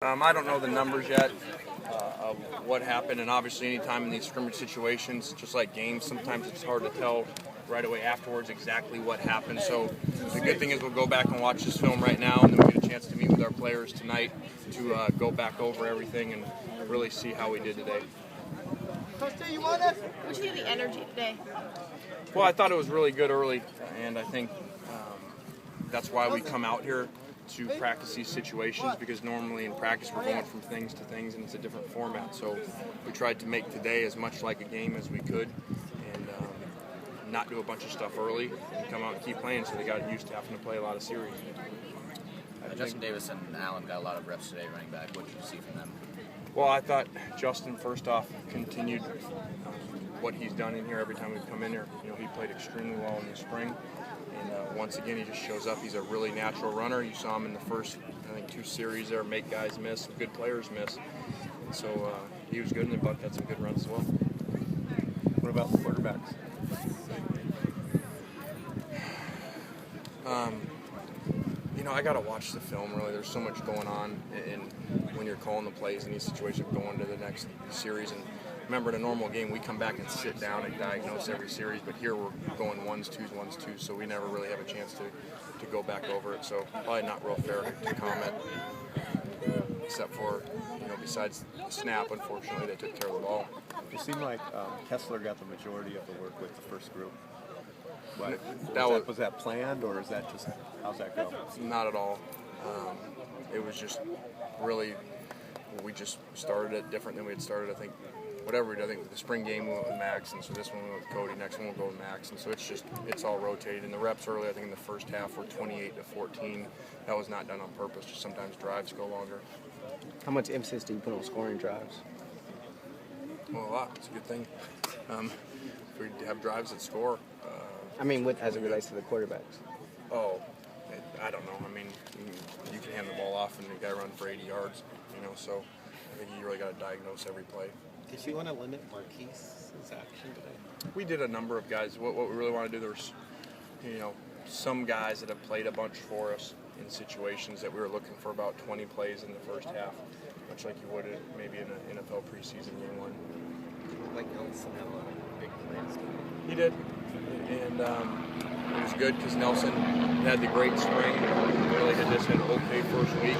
I don't know the numbers yet of what happened, and obviously anytime in these scrimmage situations, just like games, sometimes it's hard to tell right away afterwards exactly what happened. So the good thing is we'll go back and watch this film right now, and then we get a chance to meet with our players tonight to go back over everything and really see how we did today. What do you think of the energy today? Well, I thought it was really good early, and I think that's why we come out here to practice these situations, because normally in practice we're going from things to things and it's a different format. So we tried to make today as much like a game as we could and not do a bunch of stuff early and come out and keep playing, so they got used to having to play a lot of series. Justin Davis and Allen got a lot of reps today running back. What did you see from them? Well, I thought Justin, first off, continued what he's done in here every time we've come in here. You know, he played extremely well in the spring. And once again, he just shows up. He's a really natural runner. You saw him in the first, I think, 2 series there, make guys miss, good players miss. And so he was good, and Buck had some good runs as well. What about the quarterbacks? You know, I got to watch the film, really. There's so much going on when you're calling the plays in these situations, going to the next series. And remember, in a normal game, we come back and sit down and diagnose every series, but here we're going ones, twos, so we never really have a chance to go back over it. So probably not real fair to comment, except for, you know, besides the snap, unfortunately, they took care of the ball. It seemed like Kessler got the majority of the work with the first group. Was that planned, or is that just, how's that go? Not at all. It was just really, we just started it different than we had started, I think. Whatever we did, I think the spring game we went with Max, and so this one we went with Cody, next one we'll go with Max, and so it's all rotated. And the reps early, I think in the first half were 28-14. That was not done on purpose, just sometimes drives go longer. How much emphasis do you put on scoring drives? Well, a lot. It's a good thing. If we have drives that score. I mean, as it relates to the quarterbacks. Oh, I don't know. I mean, you can hand the ball off and the guy run for 80 yards, you know, so I think you really got to diagnose every play. Did you want to limit Marquise's action today? We did a number of guys. What we really want to do, there's, you know, some guys that have played a bunch for us in situations that we were looking for about 20 plays in the first half, much like you would maybe in an NFL preseason game one. Like Nelson had a lot of big plays. He did, and it was good because Nelson had the great spring. Really had just had an okay first week,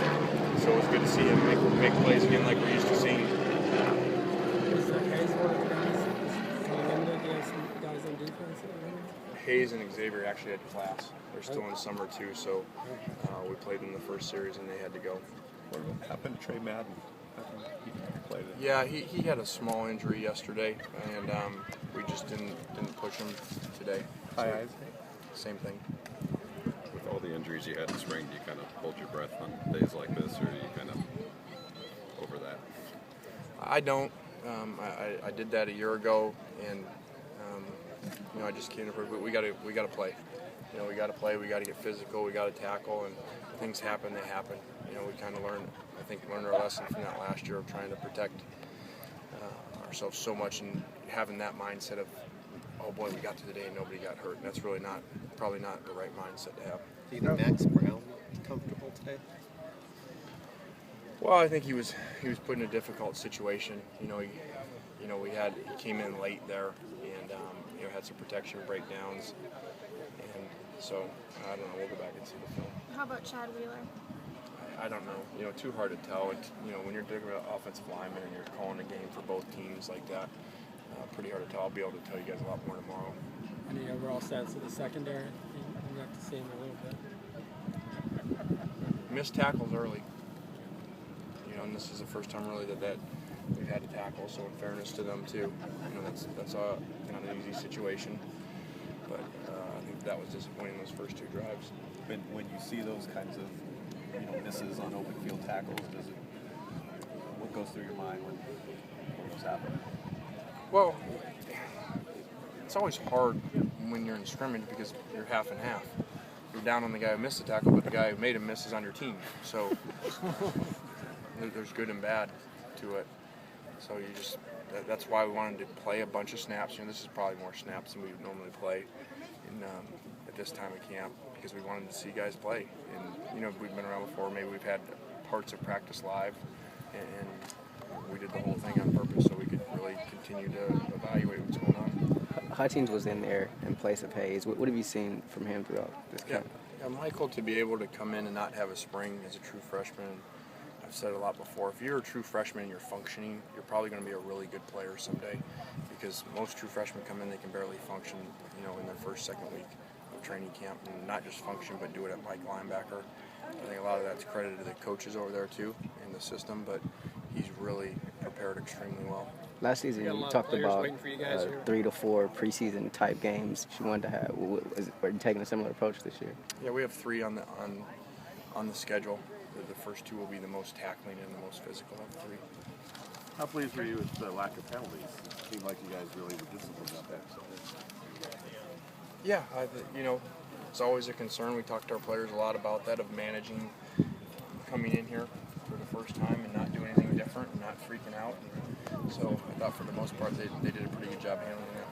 so it was good to see him make plays again like we're used to seeing. Hayes and Xavier actually had class. They're still in summer too, so we played in the first series and they had to go. What happened to Trey Madden? He played it. Yeah, he had a small injury yesterday, and we just didn't push him today. High eyes. Same thing. With all the injuries you had in spring, do you kind of hold your breath on days like this, or do you kind of over that? I don't. I did that a year ago, and you know, I just can't improve. But we got to play. You know, we got to play. We got to get physical. We got to tackle, and things happen. They happen. You know, we kind of learned our lesson from that last year of trying to protect ourselves so much and having that mindset of, oh boy, we got to today and nobody got hurt. And that's really probably not the right mindset to have. Do you think Max Brown looked comfortable today? Well, I think he was put in a difficult situation. You know, he came in late there and you know, had some protection breakdowns, and so I don't know. We'll go back and see the film. How about Chad Wheeler? I don't know. You know, too hard to tell. You know, when you're talking about offensive linemen and you're calling a game for both teams like that, pretty hard to tell. I'll be able to tell you guys a lot more tomorrow. Any overall stats of the secondary? You got to see him a little bit. Missed tackles early. You know, and this is the first time really that we've had to tackle. So in fairness to them too, you know, that's not an easy situation. But I think that was disappointing those first 2 drives. When you see those kinds of, you know, misses on open field tackles, what goes through your mind when those happen? Well, it's always hard when you're in scrimmage because you're half and half. You're down on the guy who missed the tackle, but the guy who made him miss is on your team. So there's good and bad to it. So that's why we wanted to play a bunch of snaps. You know, this is probably more snaps than we would normally play at this time of camp, because we wanted to see guys play. And you know, we've been around before. Maybe we've had parts of practice live, and we did the whole thing on purpose so we could really continue to evaluate what's going on. Hutchins was in there in place of Hayes. What have you seen from him throughout this camp? Yeah, Michael, to be able to come in and not have a spring as a true freshman, I've said it a lot before, if you're a true freshman and you're functioning, you're probably going to be a really good player someday, because most true freshmen come in, they can barely function, in their first, second week of training camp, and not just function, but do it at Mike linebacker. I think a lot of that's credited to the coaches over there too, in the system, but he's really prepared extremely well. Last season, You got a you lot of talked players about waiting for you guys here. 3 to 4 preseason type games you wanted to have. Are you taking a similar approach this year? Yeah, we have 3 on the schedule. The first 2 will be the most tackling and the most physical of 3. How pleased were you with the lack of penalties? It seemed like you guys really were disciplined out there. Yeah, it's always a concern. We talked to our players a lot about that, of managing coming in here for the first time and not doing anything different and not freaking out. And so I thought for the most part they did a pretty good job handling that.